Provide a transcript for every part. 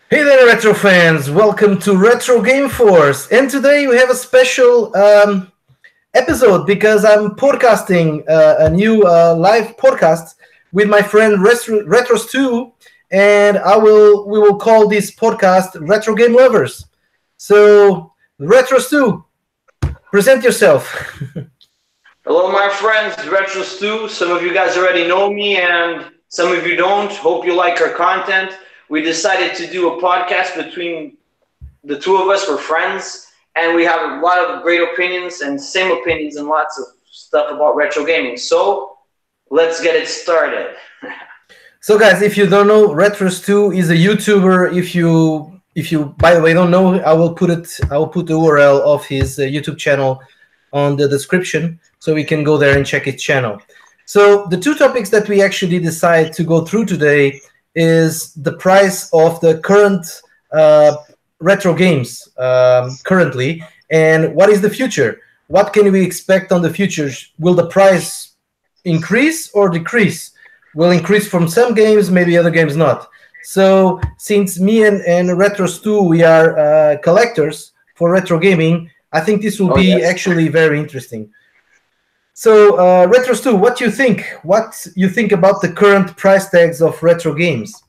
Hey there, retro fans! Welcome to Retro Game Force, and today we have a special episode because I'm podcasting a new live podcast with my friend Retros2, and we will call this podcast Retro Game Lovers. So, Retros2, present yourself. Hello, my friends, Retro Stu. Some of you guys already know me, and some of you don't. Hope you like our content. We decided to do a podcast between the two of us. We're friends, and we have a lot of great opinions and same opinions and lots of stuff about retro gaming. So, let's get it started. So, guys, if you don't know, Retros2 is a YouTuber. If you by the way don't know, I will put the URL of his YouTube channel on the description, so we can go there and check his channel. So the two topics that we actually decide to go through today is the price of the current retro games currently, and what is the future? What can we expect on the future? Will the price increase or decrease? Will increase from some games, maybe other games not. So since me and Retros2, we are collectors for retro gaming, I think this will be actually very interesting. So, Retros2, what do you think? What you think about the current price tags of retro games?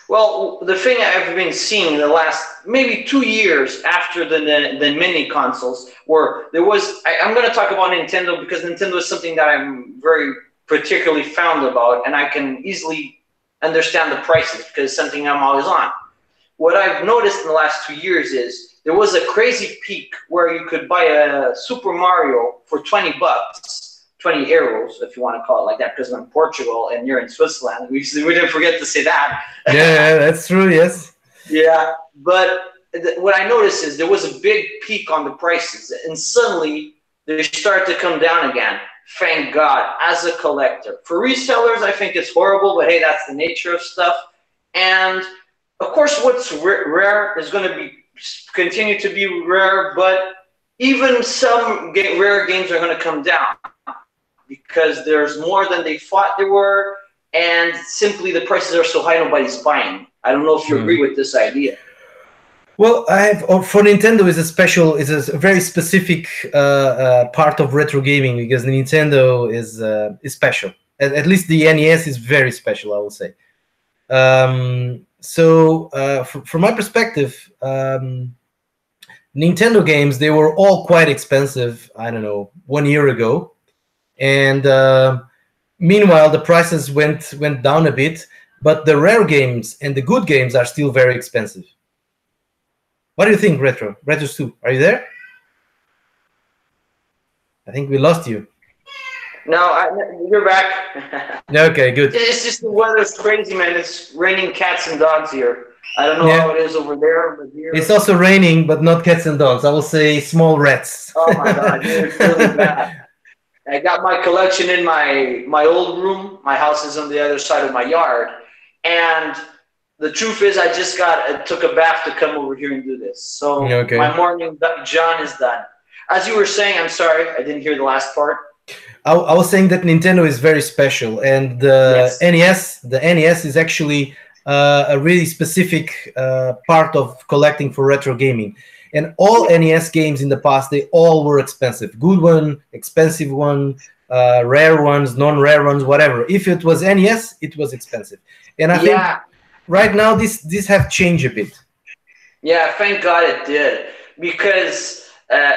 Well, the thing I've been seeing in the last maybe 2 years after the mini consoles, where there was, I'm going to talk about Nintendo because Nintendo is something that I'm very particularly fond about, and I can easily understand the prices because it's something I'm always on. What I've noticed in the last 2 years is there was a crazy peak where you could buy a Super Mario for 20 bucks, 20 euros, if you want to call it like that, because I'm in Portugal and you're in Switzerland. We didn't forget to say that. Yeah, that's true, yes. Yeah, but what I noticed is there was a big peak on the prices, and suddenly they started to come down again. Thank God, as a collector. For resellers, I think it's horrible, but hey, that's the nature of stuff. And of course, what's rare is going to continue to be rare, but even some rare games are going to come down because there's more than they thought there were, and simply the prices are so high nobody's buying. I don't know if you agree with this idea. Well, for Nintendo is a very specific part of retro gaming because Nintendo is special. At least the NES is very special, I would say. So, from my perspective, Nintendo games, they were all quite expensive, I don't know, 1 year ago. And meanwhile, the prices went down a bit, but the rare games and the good games are still very expensive. What do you think, Retros2? Are you there? I think we lost you. No, you're back. Okay, good. It's just the weather's crazy, man. It's raining cats and dogs here. I don't know how it is over there, but here it's also raining, but not cats and dogs. I will say small rats. Oh my God, it's really bad. I got my collection in my old room. My house is on the other side of my yard, and the truth is, I just took a bath to come over here and do this. So my morning John is done. As you were saying, I'm sorry, I didn't hear the last part. I was saying that Nintendo is very special, and the NES is actually a really specific part of collecting for retro gaming. And all NES games in the past, they all were expensive. Good one, expensive one, rare ones, non-rare ones, whatever. If it was NES, it was expensive. And I think right now this have changed a bit. Yeah, thank God it did, because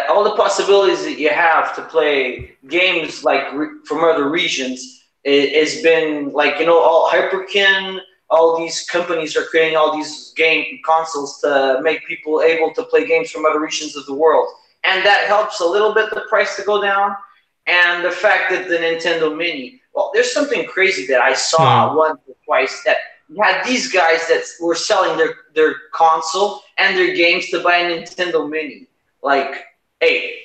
all the possibilities that you have to play games like from other regions has been like, all Hyperkin, all these companies are creating all these game consoles to make people able to play games from other regions of the world. And that helps a little bit the price to go down. And the fact that the Nintendo Mini, well, there's something crazy that I saw once or twice, that you had these guys that were selling their console and their games to buy a Nintendo Mini. Like, hey,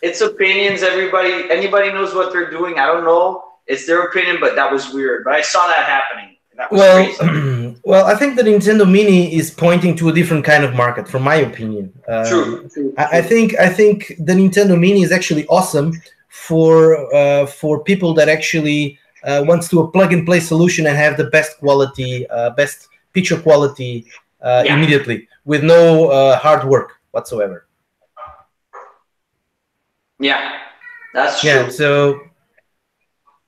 it's opinions. Anybody knows what they're doing. I don't know. It's their opinion, but that was weird. But I saw that happening. That was crazy. Well, I think the Nintendo Mini is pointing to a different kind of market, from my opinion. True. I think the Nintendo Mini is actually awesome for people that actually wants to a plug and play solution and have the best quality, best picture quality Yeah. immediately with no hard work whatsoever. Yeah, that's Yeah. true. So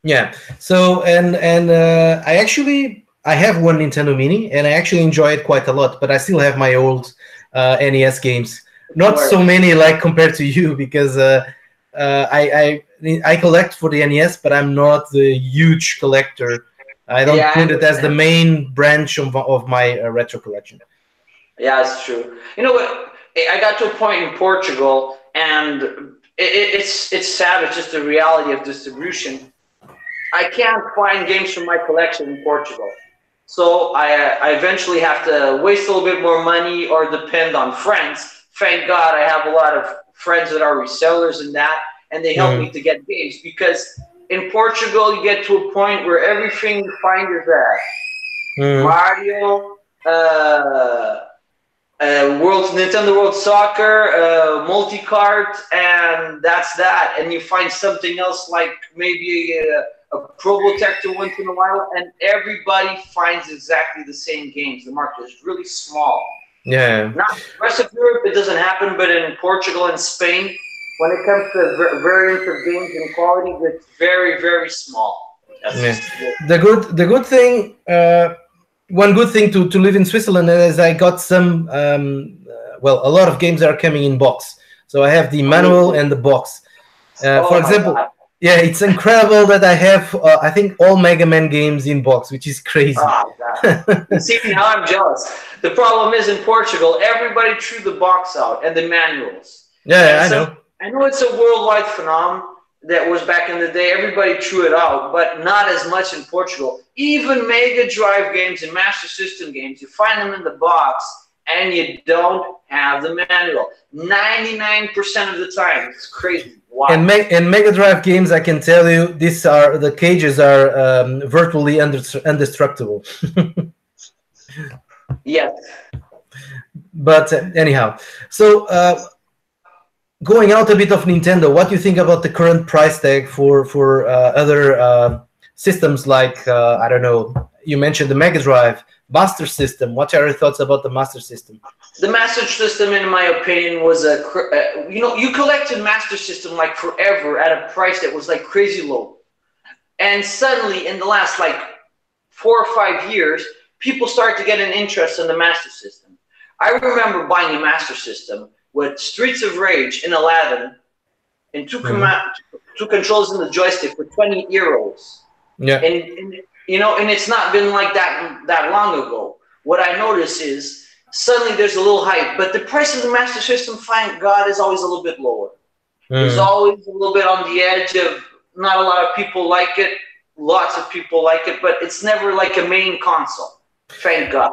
yeah. So and I have one Nintendo Mini, and I actually enjoy it quite a lot. But I still have my old NES games. Of Not so course. many like compared to you, because I collect for the NES, but I'm not the huge collector. I don't Yeah, I put it as the understand. main branch of my retro collection. Yeah, it's true. You know what? I got to a point in Portugal, and it's sad. It's just the reality of distribution. I can't find games from my collection in Portugal. So I eventually have to waste a little bit more money or depend on friends. Thank God I have a lot of friends that are resellers and that, and they help me Mm, to get games because in Portugal you get to a point where everything you find is there. mm. Mario, World Nintendo World Soccer, multi-cart, and that's that. And you find something else like maybe a Probotector once in a while, and everybody finds exactly the same games. The market is really small. Yeah. Not the rest of Europe, it doesn't happen, but in Portugal and Spain, when it comes to variants of games and quality, it's very, very small. That's Yeah. just The good thing, one good thing to live in Switzerland is I got some well, a lot of games are coming in box. So I have the manual amazing. and the box. For Oh my example, God. yeah, it's incredible that I have I think all Mega Man games in box, which is crazy. Oh God. You see, now I'm jealous. The problem is in Portugal, everybody threw the box out and the manuals. Yeah, And I some, know. I know it's a worldwide phenomenon that was back in the day. Everybody threw it out, but not as much in Portugal. Even Mega Drive games and Master System games, you find them in the box and you don't have the manual. 99% of the time. It's crazy. And Why? Mega Drive games, I can tell you, the cages are virtually indestructible. Yes. But anyhow, so going out a bit of Nintendo, what do you think about the current price tag for other systems like I don't know? You mentioned the Mega Drive, Master System. What are your thoughts about the Master System? The Master System, in my opinion, was you collected Master System like forever at a price that was like crazy low, and suddenly in the last like 4 or 5 years, people started to get an interest in the Master System. I remember buying a Master System with Streets of Rage in Aladdin and Mhm. two controls in the joystick for 20 euros. Yeah. And it's not been like that long ago. What I notice is suddenly there's a little hype, but the price of the Master System, thank God, is always a little bit lower. There's Mm. always a little bit on the edge of not a lot of people like it, lots of people like it, but it's never like a main console. Thank God.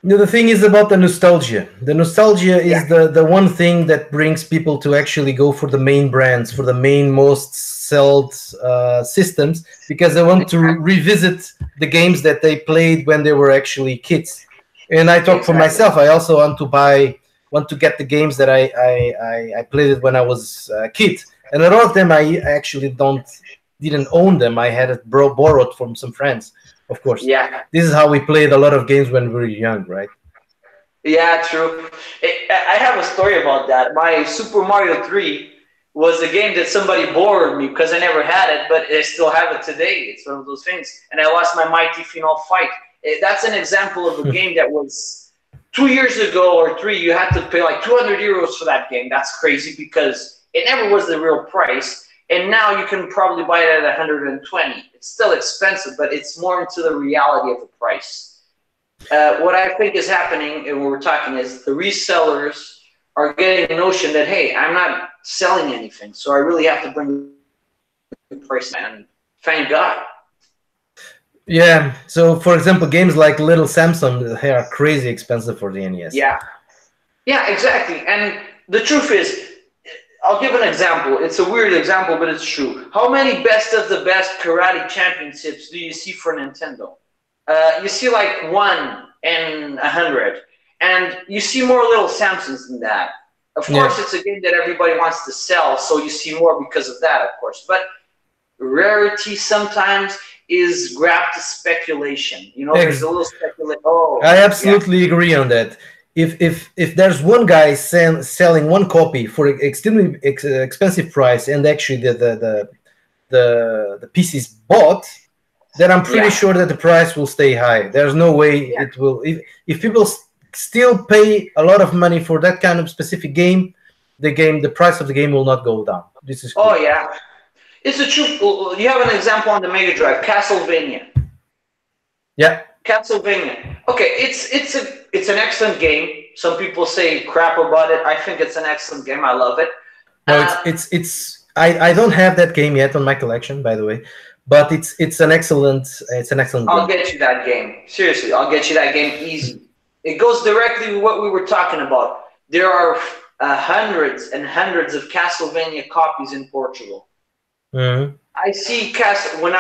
No, the thing is about the nostalgia. The nostalgia Yeah, is the one thing that brings people to actually go for the main brands, for the main most sold systems, because they want to exactly. revisit the games that they played when they were actually kids. And I talk for Exactly. myself. I also want to get the games that I played when I was a kid, and a lot of them I actually didn't own them. I had it borrowed from some friends, of course. Yeah. This is how we played a lot of games when we were young, right? Yeah, true. I have a story about that. My Super Mario 3 was a game that somebody borrowed me because I never had it, but I still have it today. It's one of those things. And I lost my Mighty Final Fight. That's an example of a game that was 2 years ago or three. You had to pay like 200 euros for that game. That's crazy because it never was the real price. And now you can probably buy it at 120. It's still expensive, but it's more into the reality of the price. What I think is happening, and what we're talking is the resellers are getting the notion that, hey, I'm not selling anything, so I really have to bring the price down. And thank God. Yeah. So, for example, games like Little Samson, they are crazy expensive for the NES. Yeah, yeah, exactly. And the truth is, I'll give an example. It's a weird example, but it's true. How many best of the best karate championships do you see for Nintendo? You see like 1 in 100, and you see more Little Samsons than that. Of Yeah. course, it's a game that everybody wants to sell, so you see more because of that, of course. But rarity sometimes, is grabbed to speculation. You know, there's a little speculation. Oh, I absolutely agree on that. If there's one guy selling one copy for extremely expensive price, and actually the piece is bought, then I'm pretty sure that the price will stay high. There's no way it will. If people still pay a lot of money for that kind of specific game, the price of the game will not go down. This is clear. Oh yeah, it's a true. You have an example on the Mega Drive, Castlevania. Yeah. Castlevania. Okay, it's an excellent game. Some people say crap about it. I think it's an excellent game. I love it. No, I don't have that game yet on my collection, by the way, but it's an excellent game. I'll get you that game. Seriously, I'll get you that game easy. It goes directly with what we were talking about. There are hundreds and hundreds of Castlevania copies in Portugal. Mm-hmm. I see when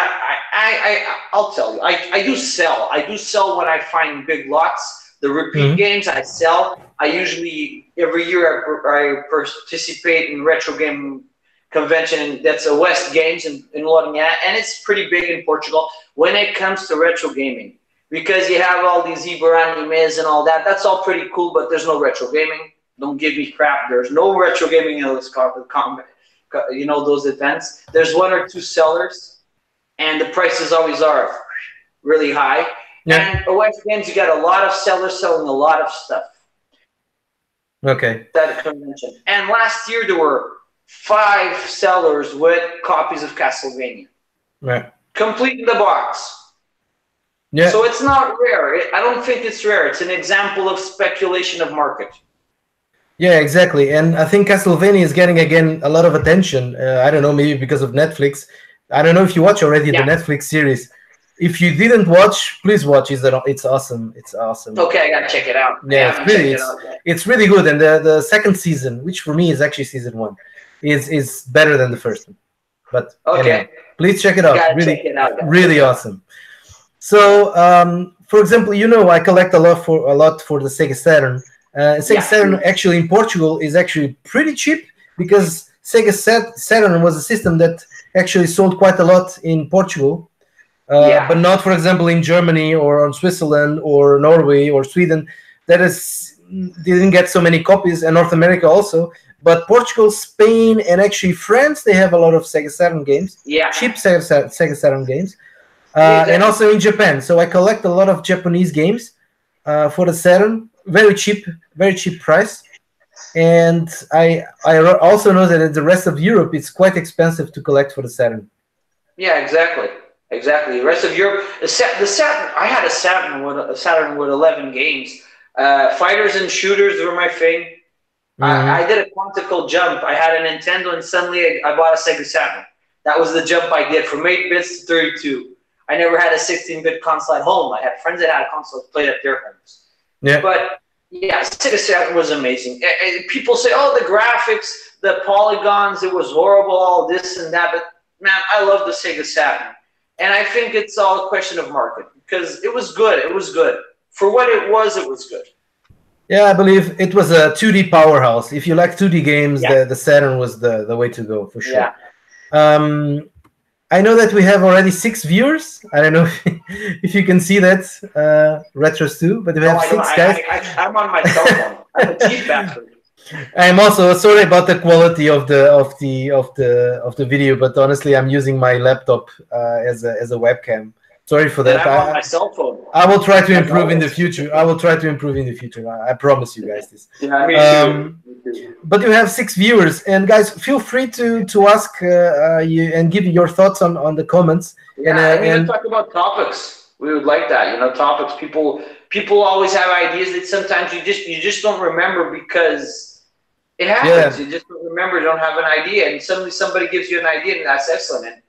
I'll tell you, I do sell. I do sell when I find big lots. The repeat games I sell. I usually every year I participate in retro game convention. That's a West Games in Lorena, and it's pretty big in Portugal when it comes to retro gaming, because you have all these Ibaranimes and all that. That's all pretty cool, but there's no retro gaming. Don't give me crap. There's no retro gaming in this you know, those events. There's one or two sellers, and the prices always are really high. Yeah. And at West Games, you got a lot of sellers selling a lot of stuff. Okay. That convention. And last year there were 5 sellers with copies of Castlevania. Right. Complete in the box. Yeah. So it's not rare. I don't think it's rare. It's an example of speculation of market. Yeah, exactly. And I think Castlevania is getting, again, a lot of attention. I don't know, maybe because of Netflix. I don't know if you watch already the Netflix series. If you didn't watch, please watch. It's awesome. It's awesome. Okay, I gotta check it out. Yeah, it's really good. And the second season, which for me is actually season 1, is better than the first one. But anyway, please check it out. Really awesome. So, for example, you know, I collect a lot for the Sega Saturn. Sega Saturn actually in Portugal is actually pretty cheap, because Sega Saturn was a system that actually sold quite a lot in Portugal, but not, for example, in Germany or in Switzerland or Norway or Sweden. Didn't get so many copies, and North America also. But Portugal, Spain, and actually France, they have a lot of Sega Saturn games. Yeah, cheap Sega Saturn games, and also in Japan. So I collect a lot of Japanese games for the Saturn. Very cheap price, and I also know that in the rest of Europe it's quite expensive to collect for the Saturn. Yeah, exactly. The rest of Europe, the Saturn. I had a Saturn with 11 games. Fighters and shooters were my thing. I did a quantical jump. I had a Nintendo, and suddenly I bought a Sega Saturn. That was the jump I did from 8 bits to 32. I never had a 16-bit console at home. I had friends that had consoles, played at their homes. Yeah. But yeah, Sega Saturn was amazing. People say, "Oh, the graphics, the polygons, it was horrible, all this and that." But man, I love the Sega Saturn, and I think it's all a question of market, because it was good. It was good for what it was. It was good. Yeah, I believe it was a 2D powerhouse. If you like 2D games, the Saturn was the way to go for sure. Yeah. I know that we have already 6 viewers. I don't know if you can see that, Retros 2, but we have 6 guys. I'm on my cell phone. I'm a cheap bastard. I'm also sorry about the quality of the video, but honestly, I'm using my laptop as a webcam. Sorry for that. I'm on my cell phone. I will try to improve in the future. I promise you guys this. Yeah, me too. But you have 6 viewers, and guys, feel free to ask you and give your thoughts on the comments. Yeah, and talk about topics. We would like that. You know, topics. People always have ideas that sometimes you just don't remember, because it happens. Yeah. You just don't remember. You don't have an idea, and suddenly somebody gives you an idea, and that's excellent. And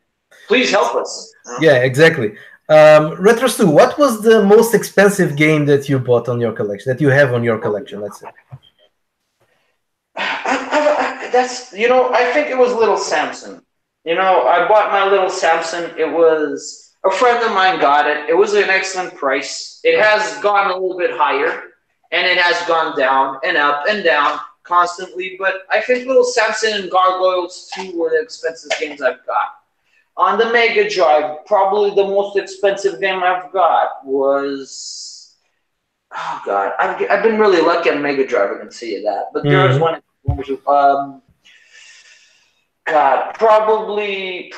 please help us. Yeah, exactly. Retros 2, what was the most expensive game that you bought on your collection, that you have on your collection, let's say? I think it was Little Samson. You know, I bought my Little Samson. It was a friend of mine got it. It was an excellent price. It has gone a little bit higher, and it has gone down and up and down constantly. But I think Little Samson and Gargoyles 2 were the expensive games I've got. On the Mega Drive, probably the most expensive game I've got was. Oh God, I've been really lucky on Mega Drive. I can see that. But there's Mm. one. God, probably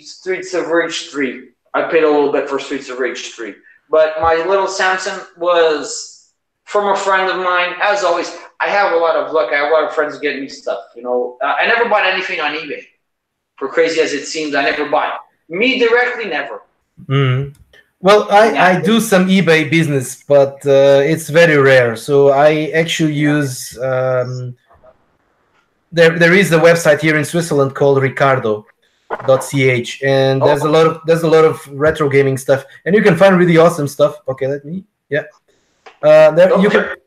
Streets of Rage 3. I paid a little bit for Streets of Rage 3. But my little Samson was from a friend of mine. As always, I have a lot of luck. I have a lot of friends getting me stuff. I never bought anything on eBay. For crazy as it seems, I never bought. Me directly, never. Mm. Well, I do some eBay business, but it's very rare. So I actually use there is a website here in Switzerland called Ricardo.ch, and there's a lot of retro gaming stuff, and you can find really awesome stuff. Okay, there you can.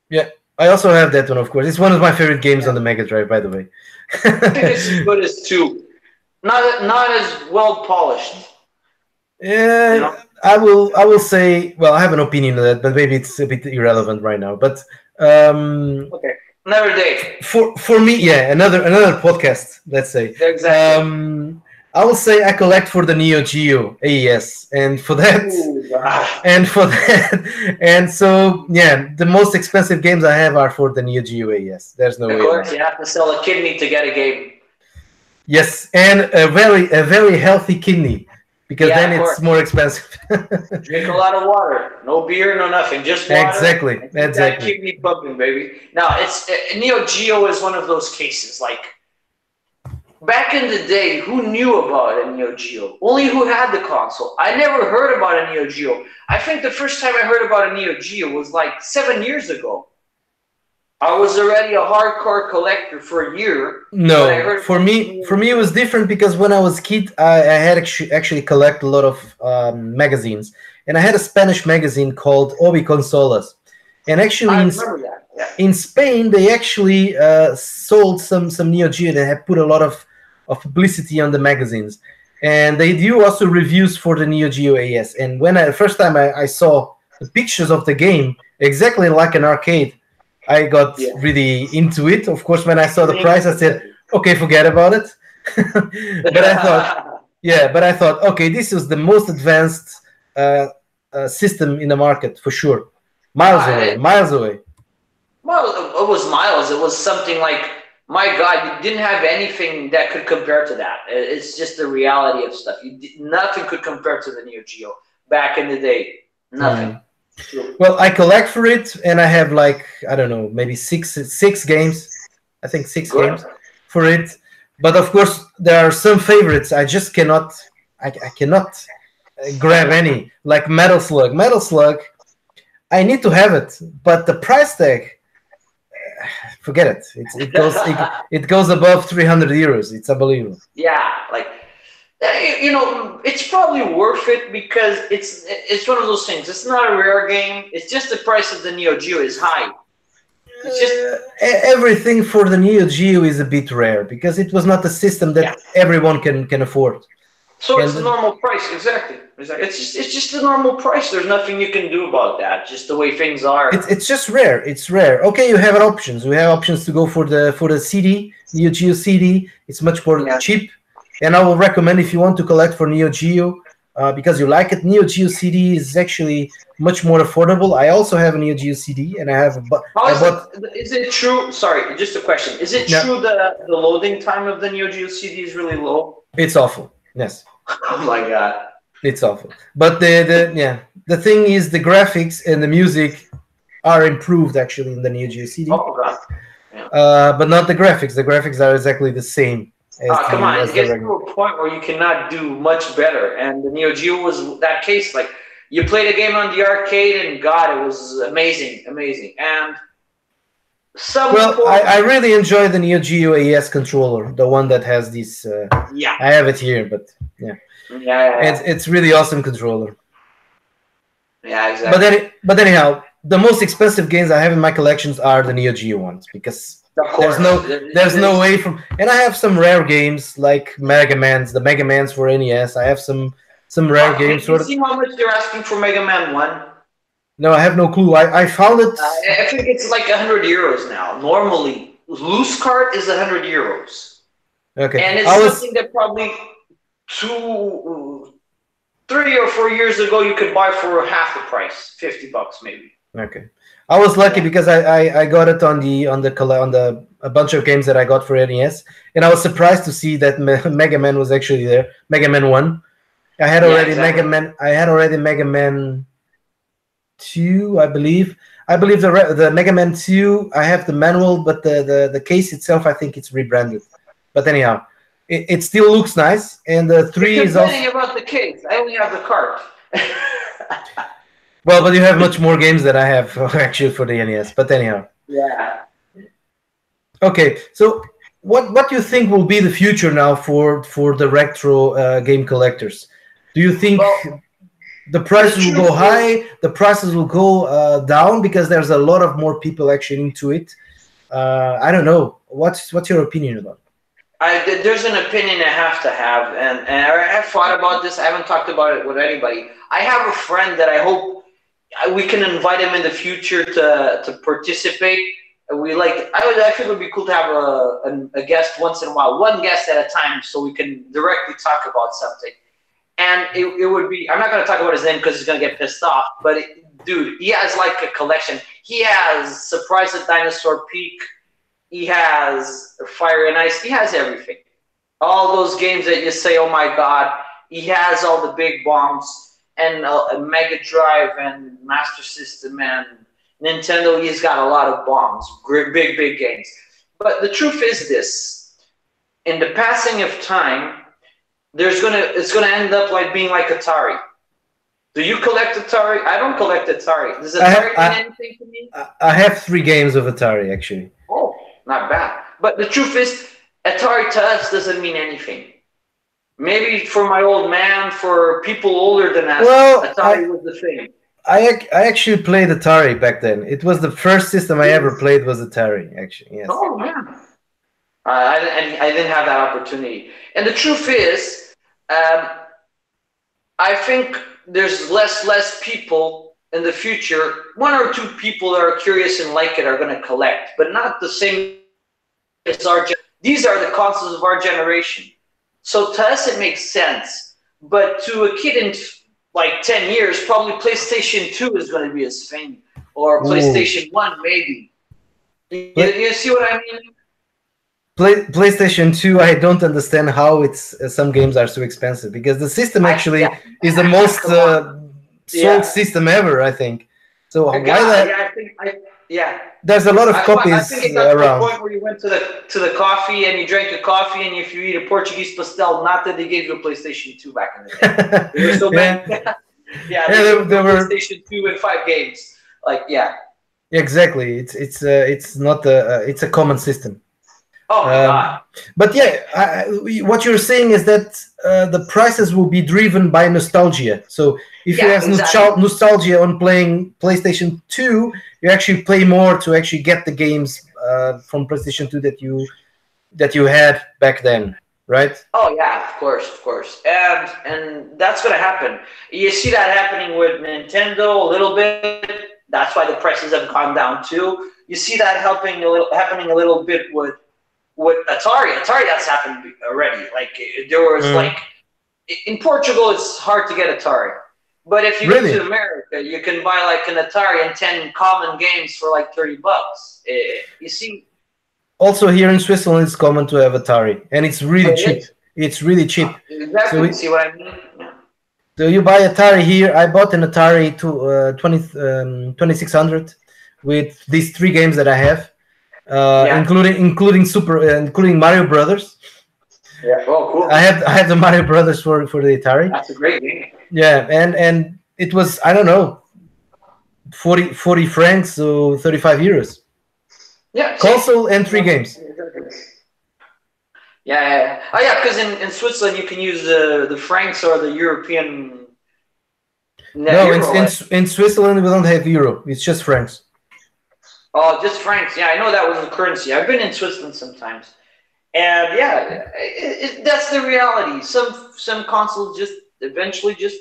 Yeah, I also have that one, of course. It's one of my favorite games on the Mega Drive, by the way. I think it's as good as 2. Not as well polished. Yeah, I will say. Well, I have an opinion on that, but maybe it's a bit irrelevant right now. But okay, another day. For me, yeah, another podcast. Let's say exactly. I will say I collect for the Neo Geo AES, and for that, and so yeah, the most expensive games I have are for the Neo Geo AES. There's no way. Of course, you have to sell a kidney to get a game. Yes, and a very healthy kidney. Because then it's more expensive. Drink a lot of water. No beer, no nothing. Just water. Exactly. That kidney pumping, baby. Now, Neo Geo is one of those cases. Like, back in the day, who knew about a Neo Geo? Only who had the console. I never heard about a Neo Geo. I think the first time I heard about a Neo Geo was like 7 years ago. I was already a hardcore collector for a year. No, for me it was different because when I was a kid, I had actually collect a lot of magazines, and I had a Spanish magazine called Obi Consolas, and actually in Spain they actually sold some Neo Geo. They had put a lot of publicity on the magazines, and they do also reviews for the Neo Geo AES. And when the first time I saw the pictures of the game, exactly like an arcade, I got really into it. Of course, when I saw the price, I said, "Okay, forget about it." but I thought, okay, this is the most advanced system in the market for sure. Miles away. Well, it was miles. It was something like, my God, you didn't have anything that could compare to that. It's just the reality of stuff. Nothing could compare to the Neo Geo back in the day. Nothing. Well, I collect for it, and I have like, I don't know, maybe six games. I think 6 games for it. But of course, there are some favorites. I just cannot. I cannot grab any. Like Metal Slug. Metal Slug. I need to have it, but the price tag. Forget it. It goes above 300 euros. It's unbelievable. Yeah, like. It's probably worth it because it's one of those things. It's not a rare game. It's just the price of the Neo Geo is high. It's just everything for the Neo Geo is a bit rare because it was not a system that everyone can afford. So it's the normal price, exactly. It's just the normal price. There's nothing you can do about that. Just the way things are. It's just rare. It's rare. Okay, you have options. We have options to go for the CD, Neo Geo CD. It's much more cheap. And I will recommend if you want to collect for Neo Geo, because you like it, Neo Geo CD is actually much more affordable. I also have a Neo Geo CD, and I have is it true? Sorry, just a question. Is it true that the loading time of the Neo Geo CD is really low? It's awful. Yes. Oh my God. It's awful. But the thing is, the graphics and the music are improved actually in the Neo Geo CD. Oh God. Yeah. But not the graphics. The graphics are exactly the same. Come on, it gets to a point where you cannot do much better. And the Neo Geo was that case. Like, you played a game on the arcade, and God, it was amazing. And I really enjoy the Neo Geo AES controller, the one that has this. I have it here, but it's really awesome controller. Yeah, exactly. But anyhow, the most expensive games I have in my collections are the Neo Geo ones because. There's no way from, and I have some rare games like the Mega Mans for NES. I have some rare games. You see how much they're asking for Mega Man 1? No, I have no clue. I found it. I think it's like 100 euros now. Normally, loose cart is 100 euros. Okay. And it's I was something that probably 3 or 4 years ago you could buy for half the price, $50 maybe. okay. I was lucky Yeah. because I got it on the a bunch of games that I got for NES, and I was surprised to see that Mega Man was actually there. Mega Man 1. I had Yeah, already exactly. Mega Man 2, I believe. I believe the Mega Man 2. I have the manual, but the case itself, I think it's rebranded. But anyhow, it still looks nice, and the You're 3 is also complaining about the case. I only have the cart. well, but you have much more games than I have actually for the NES. But anyhow, Yeah. okay. So what do you think will be the future now for the retro game collectors? Do you think Well, the the prices will go truth is, high, the prices will go down because there's a lot of more people actually into it? I don't know. What's your opinion about it? there's an opinion I have to have, and I have thought about this. I haven't talked about it with anybody. I have a friend that I hope we can invite him in the future to participate. I think it would be cool to have a guest once in a while, one guest at a time, so we can directly talk about something. And it would be, I'm not going to talk about his name because he's going to get pissed off, but dude, he has like a collection. He has Surprise at Dinosaur Peak. He has Fire and Ice. He has everything. All those games that you say, oh my God. He has all the big bombs and a Mega Drive and Master System and Nintendo. He's got a lot of bombs, big, big games. But the truth is this: in the passing of time, it's gonna end up like being like Atari. Do you collect Atari? I don't collect Atari. Does I have Atari mean anything to me? I have 3 games of Atari actually. Oh, not bad. But the truth is, Atari to us doesn't mean anything. Maybe for my old man, for people older than us, Well, Atari was the thing. I actually played Atari back then. It was the first system I ever played was Atari. Actually, yes. Oh man, I didn't have that opportunity. And the truth is, um, I think there's less people in the future. One or two people that are curious and like it are going to collect, but not the same as our. These are the consoles of our generation. So to us, it makes sense. But to a kid in like 10 years, probably PlayStation 2 is going to be his thing, or Ooh. PlayStation 1, maybe. Play, You see what I mean? PlayStation 2, I don't understand how it's some games are so expensive because the system actually Yeah. is the most Come on. sold Yeah. system ever, I think. So The why guy, that? yeah, yeah. There's a lot of I think copies it got to a around. point where you went to the coffee and you drank a coffee, and if you eat a Portuguese pastel, not that they gave you a PlayStation 2 back in the day. There were so many. Yeah, Yeah, yeah, they gave you there a were PlayStation 2 and 5 games. Like, yeah. exactly. It's not it's a common system. Oh my God. But yeah, what you're saying is that the prices will be driven by nostalgia. So if you Yeah, have exactly. nostalgia on playing PlayStation 2, you actually play more to actually get the games from PlayStation 2 that you had back then, right? Oh yeah, of course, and that's gonna happen. You see that happening with Nintendo a little bit. That's why the prices have gone down too. You see that happening a little bit with Atari. Atari, that's happened already. Like there was Mm. like in Portugal, it's hard to get Atari, but if you go to Really? America, you can buy like an Atari and 10 common games for like $30. You see, Also, here in Switzerland, it's common to have Atari, and it's really it cheap. is It's really cheap. So exactly. You we, see what I mean? Yeah. so you buy Atari here. I bought an Atari to 2600 with these 3 games that I have, Yeah. including Mario Brothers. Yeah. Oh, I cool. have the Mario Brothers for the Atari. That's a great game. Yeah, and it was, I don't know, 40 francs, so 35 euros. Yeah. See. Console and 3 games. Yeah. Oh, yeah. Because in Switzerland, you can use the francs or the European net No, euro. in Switzerland we don't have euro. It's just francs. Oh, just francs. Yeah, I know that was the currency. I've been in Switzerland sometimes, and yeah, that's the reality. Some consoles just eventually just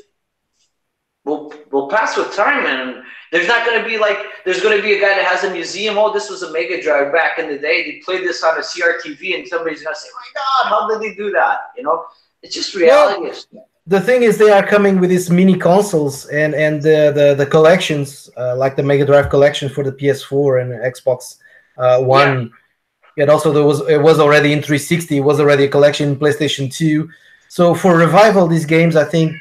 will pass with time, and there's not going to be like there's going to be a guy that has a museum. Oh, this was a Mega Drive back in the day. They played this on a CRTV, and somebody's going to say, "My God, how did they do that?" You know, it's just reality. Well, the thing is, they are coming with these mini consoles and the collections, like the Mega Drive collection for the PS4 and Xbox One. Yeah. And also it was already in 360. It was already a collection in PlayStation 2. So for revival, these games, I think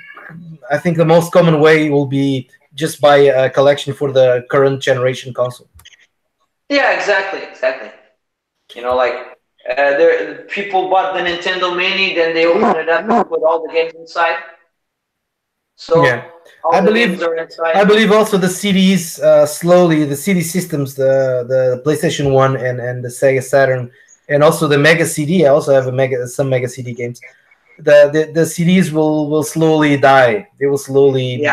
the most common way will be just buy a collection for the current generation console. Yeah, exactly. You know, like people bought the Nintendo Mini, then they opened it up and put all the games inside. So yeah, I believe also the CDs slowly, the CD systems, the PlayStation 1 and the Sega Saturn, and also the Mega CD. I also have some Mega CD games. The CDs will slowly die. They will slowly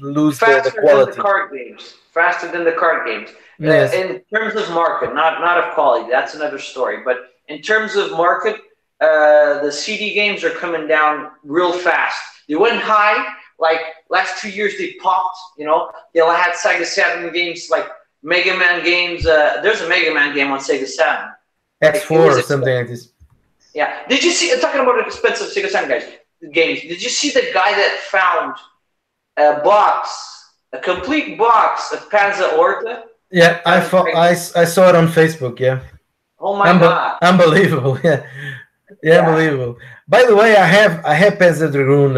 lose the quality. Faster than the card games. Yes. In terms of market, not of quality. That's another story. But in terms of market, the CD games are coming down real fast. They went high. Like last 2 years, they popped. You know, they had Sega Saturn games like Mega Man games. There's a Mega Man game on Sega Saturn. X4 or something like this. Yeah. Did you see? Talking about expensive Sega Saturn games. Did you see the guy that found a complete box of Panzer Orta? Yeah, I saw it on Facebook. Yeah. Oh my God! Unbelievable. Yeah. Unbelievable. By the way, I have Panzer Dragoon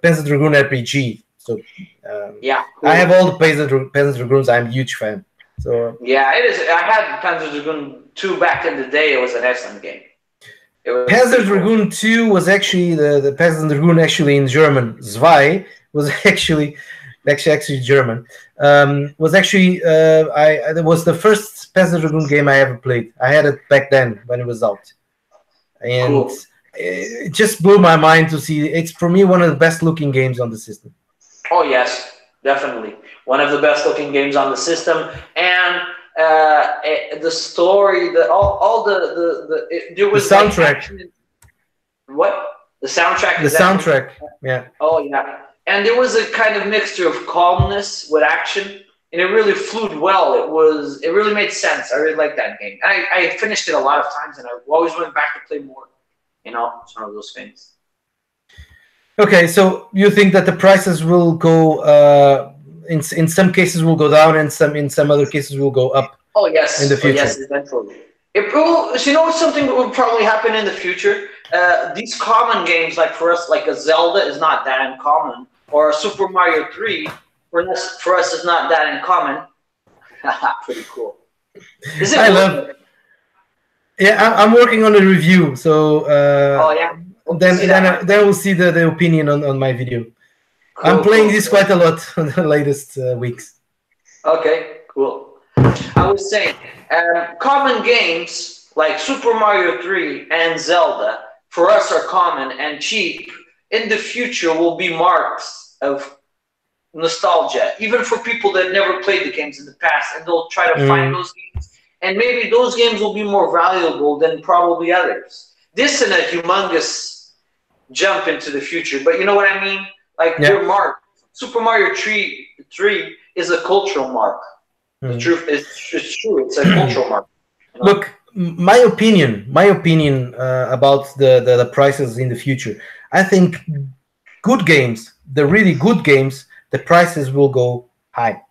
Panzer Dragoon RPG. So cool. I have all the Panzer Dragoons. I'm a huge fan. So yeah, it is. I had Panzer Dragoon 2 back in the day. It was an excellent game. Panzer Dragoon 2 was actually the Panzer Dragoon actually in German. Zwei was actually German. Was actually it was the first Panzer Dragoon game I ever played. I had it back then when it was out. And it just blew my mind to see. It's for me one of the best looking games on the system. Oh yes, definitely one of the best looking games on the system, and the story, there was the soundtrack. What the soundtrack? The soundtrack, yeah. Oh yeah, and there was a kind of mixture of calmness with action. And it really flowed well. It really made sense. I really liked that game. I finished it a lot of times, and I always went back to play more. You know, it's one of those things. Okay, so you think that the prices will go in some cases will go down, and in some other cases will go up? Oh yes, in the future. Yes, eventually. It will. So you know something that will probably happen in the future. These common games, like for us, like a Zelda, is not that uncommon, or a Super Mario 3. For us, it's not that uncommon. Pretty cool. I love it. Yeah, I'm working on a review, so then we'll see the opinion on my video. Cool, I'm playing this quite a lot in the latest weeks. Okay, cool. I was saying, common games like Super Mario 3 and Zelda for us are common and cheap. In the future, will be marks of nostalgia, even for people that never played the games in the past, and they'll try to find those games, and maybe those games will be more valuable than probably others. This is a humongous jump into the future, but you know what I mean? Like their mark, Super Mario 3 is a cultural mark. The truth is, it's true. It's a cultural mark. You know? Look, my opinion about the prices in the future. I think good games, the really good games, the prices will go high,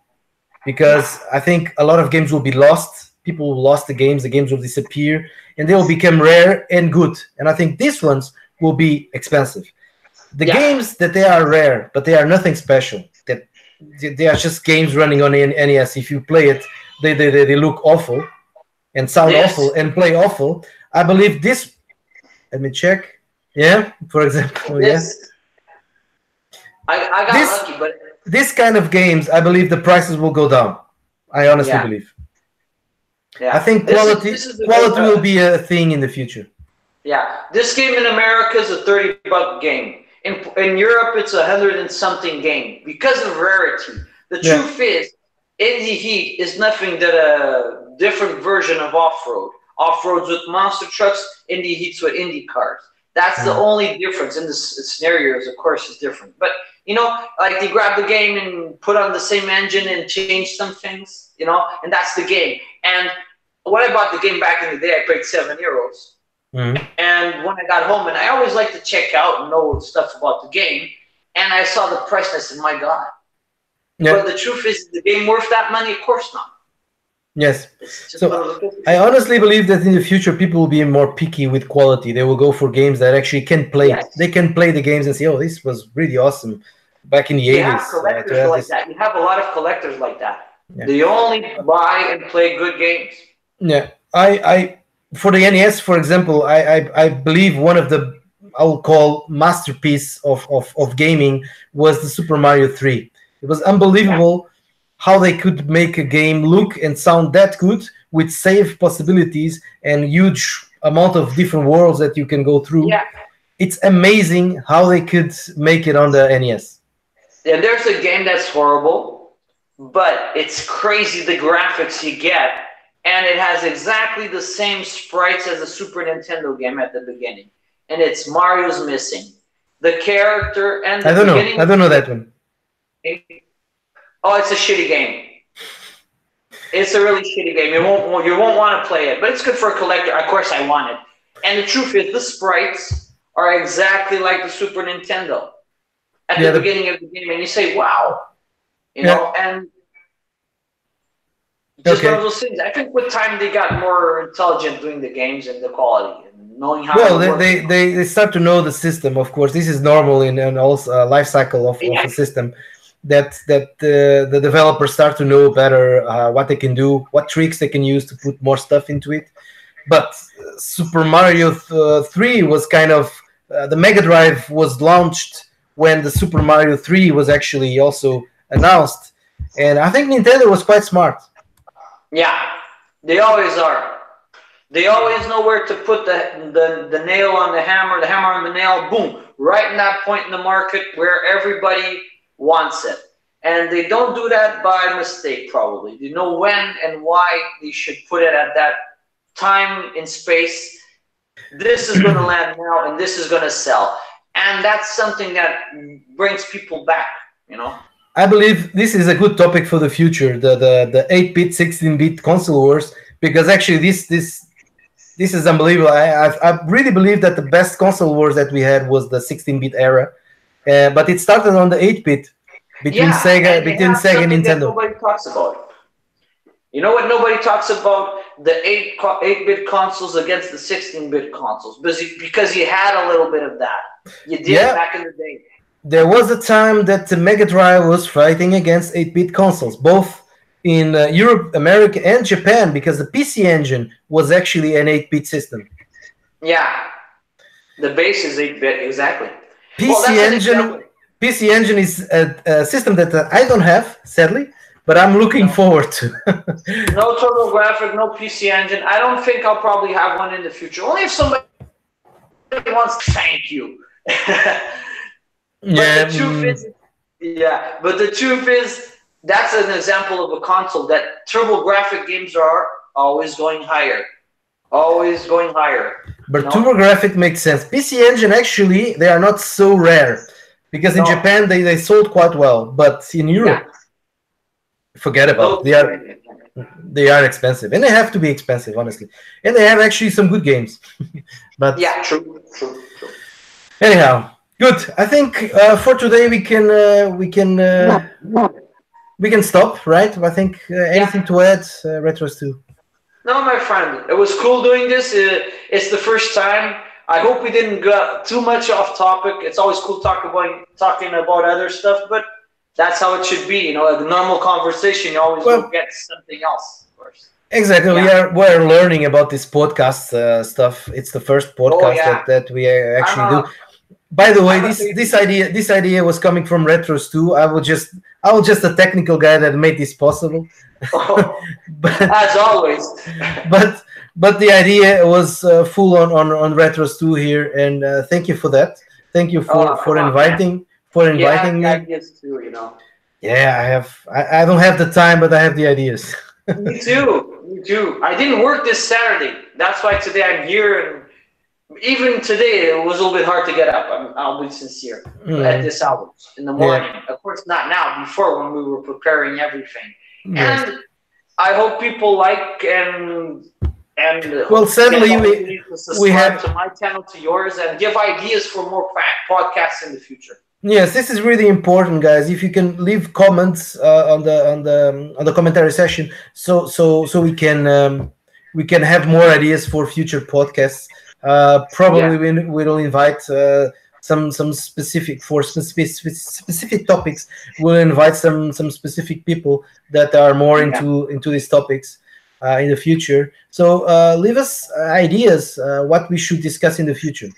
because I think a lot of games will be lost. People will lose the games will disappear, and they will become rare and good. And I think these ones will be expensive. The games that they are rare, but they are nothing special, that they are just games running on NES. If you play it, they look awful and sound awful and play awful. I believe this. Let me check. Yeah, for example, yes. I got lucky, but this kind of games, I believe the prices will go down. I honestly believe. Yeah. I think quality will be a thing in the future. Yeah, this game in America is a $30 game. In Europe, it's $100 and something game because of rarity. The truth is, Indie Heat is nothing but a different version of off-road. Off-roads with monster trucks, Indie Heats with Indy cars. That's the only difference in the scenarios, of course, is different. But like they grab the game and put on the same engine and change some things, and that's the game. And when I bought the game back in the day, I paid €7. Mhm. And when I got home, and I always like to check out and know stuff about the game, and I saw the price, and I said, my God. Yeah. But the truth is, the game worth that money? Of course not. Yes. It's just So one of the I honestly believe that in the future people will be more picky with quality. They will go for games that actually can play. Yes. They can play the games and say, "Oh, this was really awesome back in the You have 80s." collectors To have like this. that. You have a lot of collectors like that. Yeah. They only buy and play good games. Yeah. I for the NES, for example, I believe one of the I'll call masterpiece of gaming was the Super Mario 3. It was unbelievable how they could make a game look and sound that good with save possibilities and huge amount of different worlds that you can go through. Yeah. It's amazing how they could make it on the NES. And there's a game that's horrible, but it's crazy the graphics you get, and it has exactly the same sprites as a Super Nintendo game at the beginning. And it's Mario's Missing. The character and the beginning. I don't know that one. Oh, it's a shitty game. It's a really shitty game. You won't want to play it, but it's good for a collector. Of course, I want it. And the truth is, the sprites are exactly like the Super Nintendo at the beginning of the game, and you say, "Wow," and just one of those things. I think with time they got more intelligent doing the games and the quality and knowing how. Well, they start to know the system. Of course, this is normal in an also life cycle of a system. That the developers start to know better what they can do, what tricks they can use to put more stuff into it. But Super Mario 3 was kind of the Mega Drive was launched when the Super Mario 3 was actually also announced, and I think Nintendo was quite smart. Yeah, they always are. They always know where to put the nail on the hammer on the nail, boom, right in that point in the market where everybody wants it. And they don't do that by mistake, probably. They know when and why they should put it at that time and space. This is going to land now, and this is going to sell. And that's something that brings people back, I believe this is a good topic for the future, the 8-bit, 16-bit console wars, because actually this is unbelievable. I really believe that the best console wars that we had was the 16-bit era, but it started on the 8-bit between Sega and Nintendo. Nobody talks about. You know what nobody talks about? The 8-bit consoles against the 16-bit consoles, because you had a little bit of that. You did back in the day. There was a time that the Mega Drive was fighting against 8-bit consoles, both in Europe, America, and Japan, because the PC Engine was actually an 8-bit system. Yeah, the base is 8-bit, exactly. PC Engine is a system that I don't have, sadly, but I'm looking forward to. No TurboGrafx, no PC Engine. I don't think I'll probably have one in the future. Only if somebody wants to thank you. But the truth is, that's an example of a console that TurboGrafx games are always going higher. Always going higher. But TurboGrafx makes sense. PC Engine, actually, they are not so rare. Because in Japan, they sold quite well. But in Europe, forget about it. They are expensive. And they have to be expensive, honestly. And they have actually some good games. But true. Anyhow. Good. I think for today we can stop, right? I think anything to add, Retros 2? No, my friend. It was cool doing this. It's the first time. I hope we didn't go too much off topic. It's always cool talking about other stuff, but that's how it should be. A normal conversation, you always will get something else, of course. Exactly. We're learning about this podcast stuff. It's the first podcast that we actually do. By the way, this idea was coming from Retros 2. I was just a technical guy that made this possible. As always. But the idea was full on Retros 2 here, and thank you for that. Thank you for inviting me. Ideas too, Yeah, I don't have the time, but I have the ideas. Me too. I didn't work this Saturday. That's why today I'm here, and Even today, it was a little bit hard to get up. I'll be sincere. At this hour in the morning. Yeah. Of course, not now. Before, when we were preparing everything, Yes. and I hope people like and Well, get the sadly, opportunity to we subscribe had. to my channel, to yours, and give ideas for more podcasts in the future. Yes, this is really important, guys. If you can leave comments on the commentary session, so we can have more ideas for future podcasts. Probably Yeah, we'll invite some specific for specific topics. We'll invite some specific people that are more yeah, into these topics in the future. So leave us ideas what we should discuss in the future.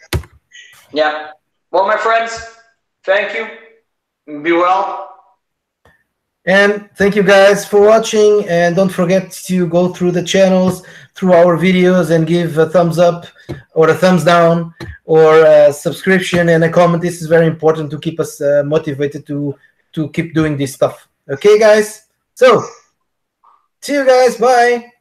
yeah. Well, my friends, thank you. Be well. And thank you guys for watching. And don't forget to go through the channels, through our videos, and give a thumbs up or a thumbs down or a subscription and a comment. This is very important to keep us motivated to keep doing this stuff. Okay, guys? So, see you guys. Bye.